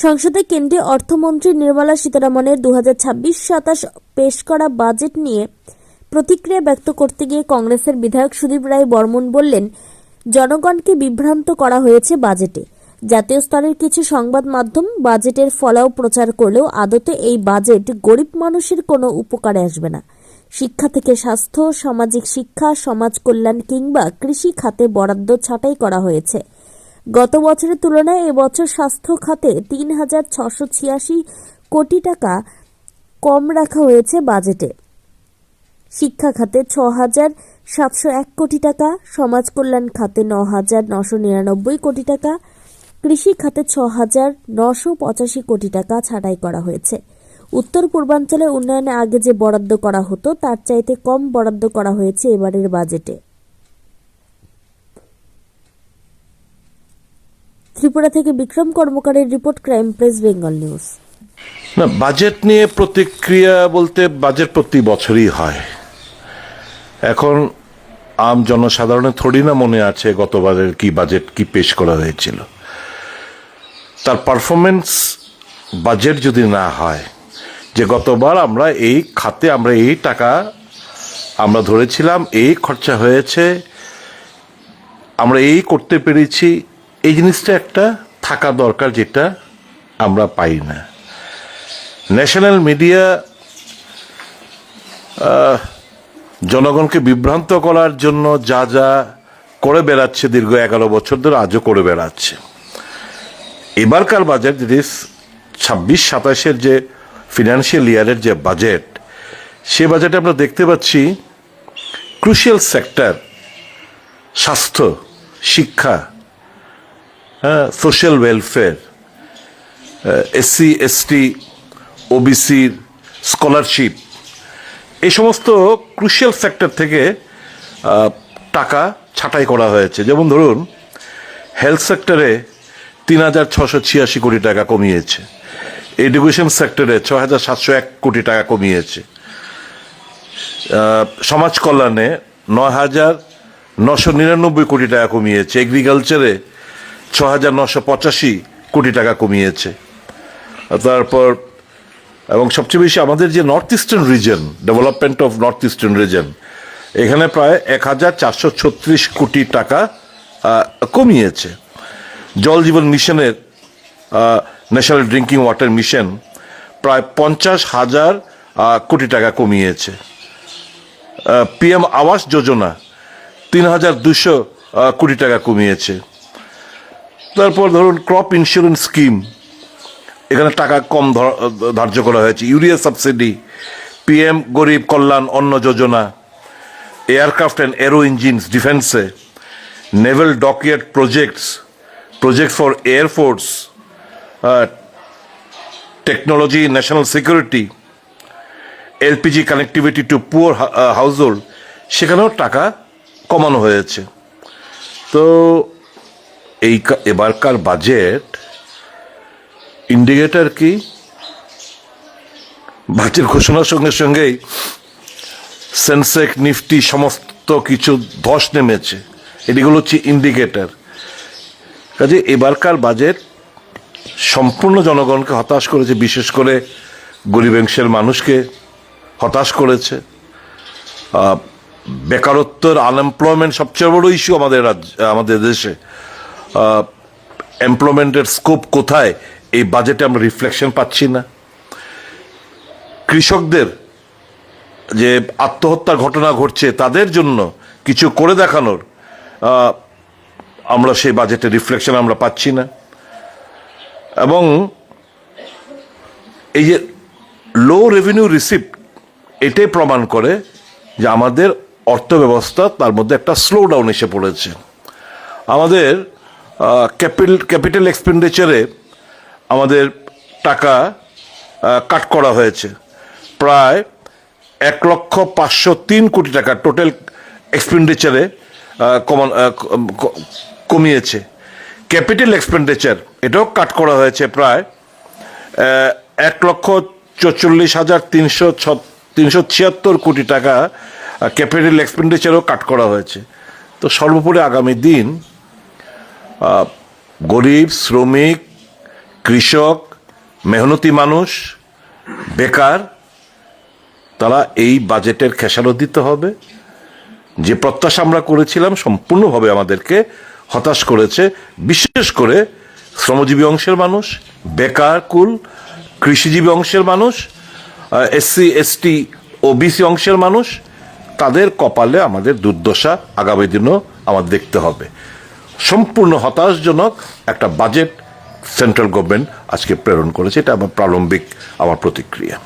সংসদে কেন্দ্রীয় অর্থমন্ত্রী নির্মলা সীতারামনের 2026-27 পেশ করা বাজেট নিয়ে প্রতিক্রিয়া ব্যক্ত করতে গিয়ে কংগ্রেসের বিধায়ক সুদীপ রায় বর্মন বললেন, জনগণকে বিভ্রান্ত করা হয়েছে বাজেটে। জাতীয় স্তরের কিছু সংবাদ মাধ্যম বাজেটের ফলাও প্রচার করলেও আদতে এই বাজেট গরিব মানুষের কোনো উপকারে আসবে না। শিক্ষা থেকে স্বাস্থ্য, সামাজিক শিক্ষা, সমাজ কল্যাণ কিংবা কৃষি খাতে বরাদ্দ ছাঁটাই করা হয়েছে। গত বছরের তুলনায় এবছর স্বাস্থ্য খাতে 3,686 কোটি টাকা কম রাখা হয়েছে বাজেটে। শিক্ষা খাতে 6,701 কোটি টাকা, সমাজ কল্যাণ খাতে 9,999 কোটি টাকা, কৃষি খাতে 6,985 কোটি টাকা ছাঁটাই করা হয়েছে। উত্তর পূর্বাঞ্চলের উন্নয়নে আগে যে বরাদ্দ করা হতো তার চাইতে কম বরাদ্দ করা হয়েছে এবারের বাজেটে। ত্রিপুরা থেকে বিক্রম কর্মকারের report, crime press, Bengal news. না, বাজেট নিয়ে প্রতিক্রিয়া বলতে বাজেট প্রতি বছরই হয়। এখন আম জনসাধারণের থোড়ি না মনে আছে গতবারের কি বাজেট কি পেশ করা হয়েছিল। তার পারফরমেন্স বাজেট যদি না হয় যে গতবার আমরা এই খাতে আমরা এই টাকা আমরা ধরেছিলাম, এই খরচা হয়েছে, আমরা এই করতে পেরেছি, এই জিনিসটা একটা থাকা দরকার, যেটা আমরা পাই না। ন্যাশনাল মিডিয়া জনগণকে বিভ্রান্ত করার জন্য যা যা করে বেড়াচ্ছে দীর্ঘ 11 বছর ধরে, আজও করে বেড়াচ্ছে। এবারকার বাজেট, যেটি 26-27-এর যে ফিনান্সিয়াল ইয়ারের যে বাজেট, সে বাজেটে আমরা দেখতে পাচ্ছি ক্রুশিয়াল সেক্টর, স্বাস্থ্য, শিক্ষা, সোশ্যাল ওয়েলফেয়ার, SC ST OBCর স্কলারশিপ, এই সমস্ত ক্রুশিয়াল সেক্টর থেকে টাকা ছাঁটাই করা হয়েছে। যেমন ধরুন, হেলথ সেক্টরে 3,686 কোটি টাকা কমিয়েছে, এডুকেশন সেক্টরে 6,701 কোটি টাকা কমিয়েছে, সমাজ কল্যাণে 9,999 কোটি টাকা কমিয়েছে, এগ্রিকালচারে 6,985 কোটি টাকা কমিয়েছে। তারপর এবং সবচেয়ে বেশি আমাদের যে north eastern reason, development of north eastern reason, এখানে প্রায় 1,436 কোটি টাকা কমিয়েছে। জল জীবন মিশনের, ন্যাশনাল ড্রিঙ্কিং ওয়াটার মিশন, প্রায় 50,000 কোটি টাকা কমিয়েছে। PM আবাস যোজনা 3,200 কোটি টাকা কমিয়েছে। তারপর ধরুন ক্রপ ইন্স্যুরেন্স স্কিম, এখানে টাকা কম ধার্য করা হয়েছে। Urea subsidy, PM Garib Kalyan Anna Yojana, aircraft and aero engines ডিফেন্সে, naval dockyard project for air force, technology, national security, LPG connectivity to poor household, সেখানেও টাকা কমানো হয়েছে। তো এবারকার বাজেট ইন্ডিকেটর কি? বাজেট ঘোষণার সঙ্গে সঙ্গেই সেন্সেক্স, নিফটি সমস্ত কিছু ধস নেমেছে, এগুলো হচ্ছে ইন্ডিকেটর। কাজে এবারকার বাজেট সম্পূর্ণ জনগণকে হতাশ করেছে, বিশেষ করে গরিবাংশের মানুষকে হতাশ করেছে। বেকারত্বের, আনএমপ্লয়মেন্ট সবচেয়ে বড় ইস্যু আমাদের দেশে। এমপ্লয়মেন্টের স্কোপ কোথায়, এই বাজেটে আমরা রিফ্লেকশন পাচ্ছি না। কৃষকদের যে আত্মহত্যার ঘটনা ঘটছে, তাদের জন্য কিছু করে দেখানোর আমরা সেই বাজেটে রিফ্লেকশন আমরা পাচ্ছি না। এবং এই যে লো রেভিনিউ রিসিপ্ট, এটাই প্রমাণ করে যে আমাদের অর্থব্যবস্থা, তার মধ্যে একটা স্লো ডাউন এসে পড়েছে। আমাদের ক্যাপিটাল এক্সপেন্ডিচারে আমাদের টাকা কাট করা হয়েছে, প্রায় 1,503 কোটি টাকা টোটাল এক্সপেন্ডিচারে কমিয়েছে। ক্যাপিটাল এক্সপেন্ডিচার এটাও কাট করা হয়েছে, প্রায় 1,44,376 কোটি টাকা ক্যাপিটাল এক্সপেন্ডিচারও কাট করা হয়েছে। তো সর্বোপরি আগামী দিন গরিব, শ্রমিক, কৃষক মেহনতি মানুষ, বেকার, তারা এই বাজেটের খেসারত দিতে হবে। যে প্রত্যাশা আমরা করেছিলাম সম্পূর্ণভাবে আমাদেরকে হতাশ করেছে, বিশেষ করে শ্রমজীবী অংশের মানুষ, বেকার কুল, কৃষিজীবী অংশের মানুষ, এসসি এসটি ওবিসি অংশের মানুষ, তাদের কপালে আমাদের দুর্দশা আগামী দিনও আমাদের দেখতে হবে। সম্পূর্ণ হতাশজনক একটা বাজেট সেন্ট্রাল গভর্নমেন্ট আজকে প্রেরণ করেছে, এটা আমার প্রারম্ভিক প্রতিক্রিয়া।